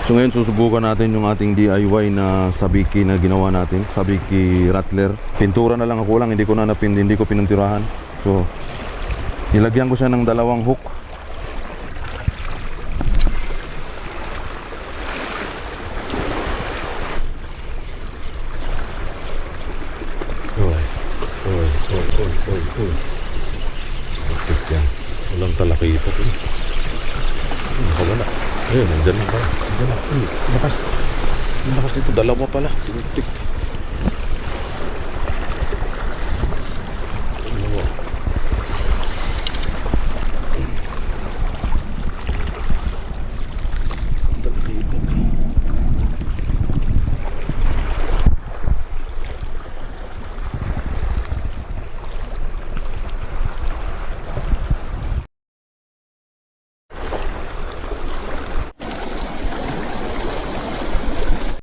So ngayon susubukan natin yung ating DIY na sabiki na ginawa natin, sabiki rattler. Pintura na lang ako lang, hindi ko pininturahan. So nilagyan ko siya ng dalawang hook. Bakit yan? Walang talakita ko. Nakawala. Ayun, nandyan lang pala. Nandyan lang. Lakas. Lakas dito. Dalawa pala. Tintik.